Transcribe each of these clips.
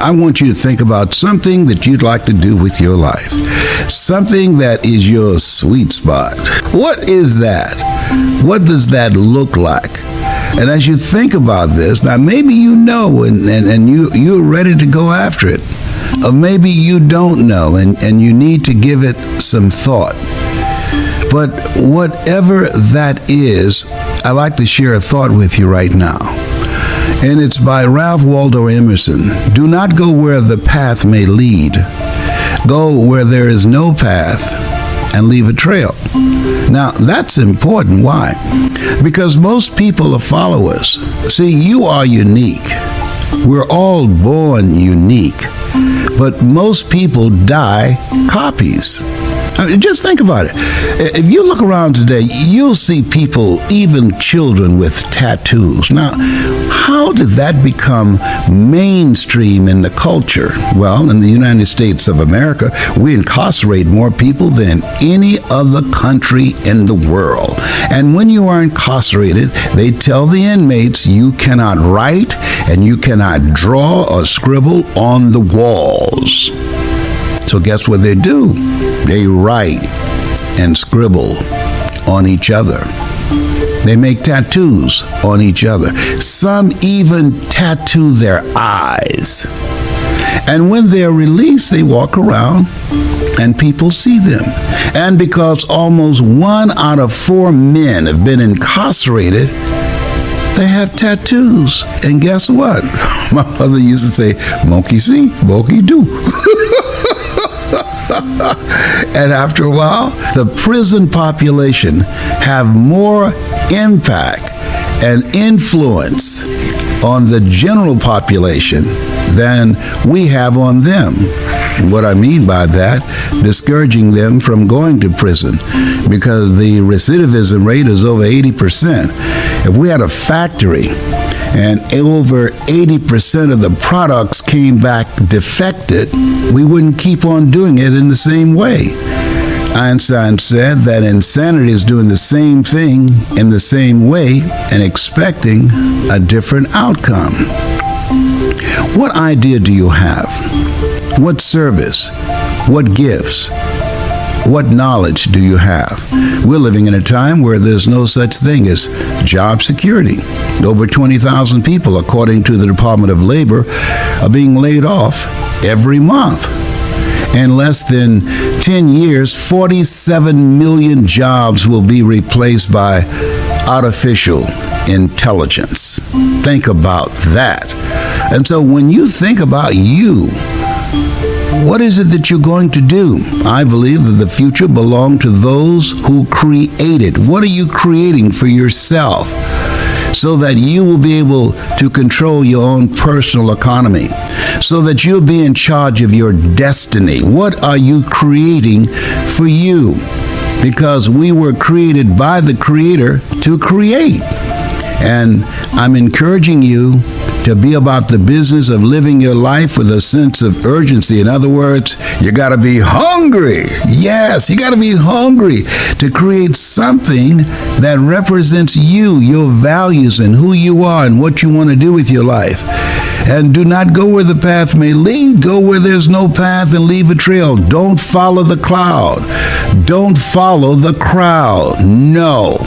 I want you to think about something that you'd like to do with your life. Something that is your sweet spot. What is that? What does that look like? And as you think about this, now maybe you know and you're ready to go after it. Or maybe you don't know and you need to give it some thought. But whatever that is, I'd like to share a thought with you right now. And it's by Ralph Waldo Emerson. Do not go where the path may lead. Go where there is no path and leave a trail. Now, that's important. Why? Because most people are followers. See, you are unique. We're all born unique. But most people die copies. I mean, just think about it. If you look around today, you'll see people, even children, with tattoos. Now, how did that become mainstream in the culture? Well, in the United States of America, we incarcerate more people than any other country in the world. And when you are incarcerated, they tell the inmates you cannot write and you cannot draw or scribble on the walls. So guess what they do? They write and scribble on each other. They make tattoos on each other. Some even tattoo their eyes. And when they're released, they walk around and people see them. And because almost 1 out of 4 men have been incarcerated, they have tattoos. And guess what? My mother used to say, monkey see, monkey do. And after a while, the prison population have more impact and influence on the general population than we have on them. What I mean by that, discouraging them from going to prison, because the recidivism rate is over 80%. If we had a factory and over 80% of the products came back defected, we wouldn't keep on doing it in the same way. Einstein said that insanity is doing the same thing in the same way and expecting a different outcome. What idea do you have? What service? What gifts? What knowledge do you have? We're living in a time where there's no such thing as job security. Over 20,000 people, according to the Department of Labor, are being laid off every month. In less than 10 years, 47 million jobs will be replaced by artificial intelligence. Think about that. And so when you think about you, what is it that you're going to do? I believe that the future belongs to those who create it. What are you creating for yourself so that you will be able to control your own personal economy, so that you'll be in charge of your destiny? What are you creating for you? Because we were created by the Creator to create. And I'm encouraging you to be about the business of living your life with a sense of urgency. In other words, you got to be hungry. Yes, you got to be hungry to create something that represents you, your values, and who you are and what you want to do with your life. And do not go where the path may lead. Go where there's no path and leave a trail. Don't follow the cloud. Don't follow the crowd. No.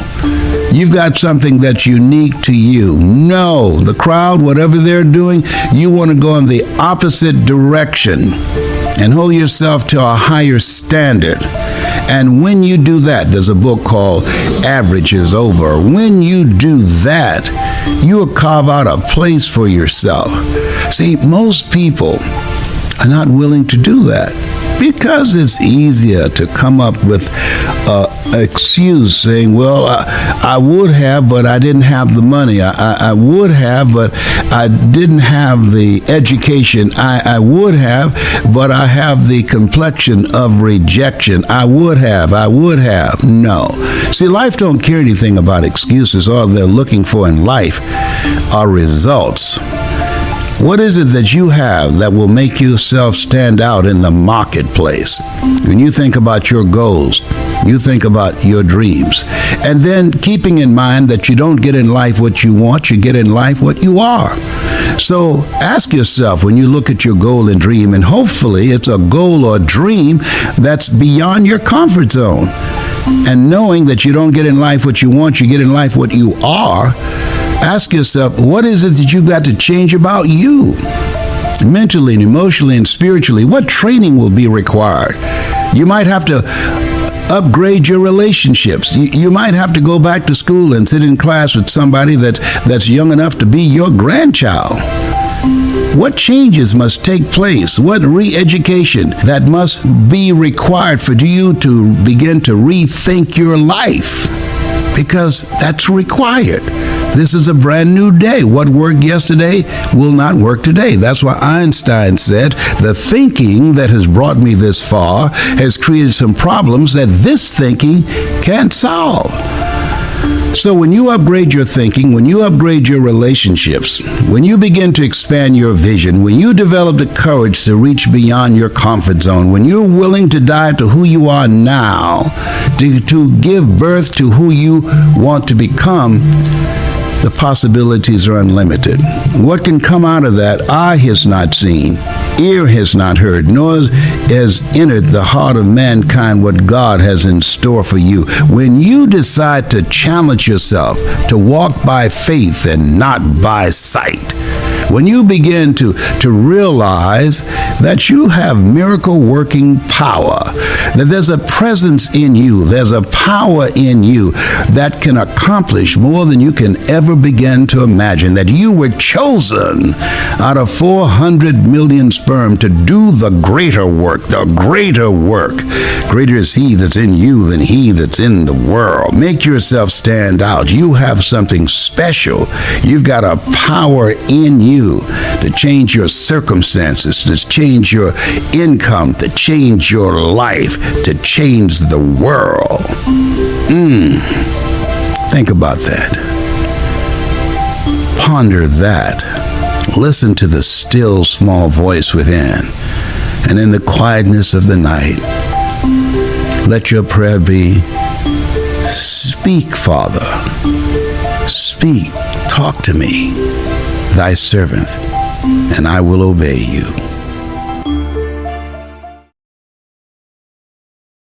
You've got something that's unique to you. No, the crowd, whatever they're doing, you want to go in the opposite direction and hold yourself to a higher standard. And when you do that, there's a book called Average is Over. When you do that, you'll carve out a place for yourself. See, most people are not willing to do that because it's easier to come up with excuse saying, well, I would have, but I didn't have the money. I would have, but I didn't have the education. I would have, but I have the complexion of rejection. I would have. No. See, life don't care anything about excuses. All they're looking for in life are results. What is it that you have that will make yourself stand out in the marketplace? When you think about your goals, you think about your dreams. And then keeping in mind that you don't get in life what you want, you get in life what you are. So ask yourself when you look at your goal and dream, and hopefully it's a goal or dream that's beyond your comfort zone. And knowing that you don't get in life what you want, you get in life what you are, ask yourself, what is it that you've got to change about you? Mentally and emotionally and spiritually, what training will be required? You might have to upgrade your relationships. You might have to go back to school and sit in class with somebody that's young enough to be your grandchild. What changes must take place? What re-education that must be required for you to begin to rethink your life? Because that's required. This is a brand new day. What worked yesterday will not work today. That's why Einstein said, the thinking that has brought me this far has created some problems that this thinking can't solve. So when you upgrade your thinking, when you upgrade your relationships, when you begin to expand your vision, when you develop the courage to reach beyond your comfort zone, when you're willing to die to who you are now, to give birth to who you want to become, the possibilities are unlimited. What can come out of that, eye has not seen, ear has not heard, nor has entered the heart of mankind what God has in store for you. When you decide to challenge yourself to walk by faith and not by sight, when you begin to realize that you have miracle working power, that there's a presence in you, there's a power in you that can accomplish more than you can ever begin to imagine, that you were chosen out of 400 million sperm to do the greater work, the greater work. Greater is he that's in you than he that's in the world. Make yourself stand out. You have something special. You've got a power in you to change your circumstances, to change your income, to change your life, to change the world. Think about that. Ponder that. Listen to the still small voice within. And in the quietness of the night, let your prayer be, speak, Father. Speak. Talk to me, thy servant, and I will obey you.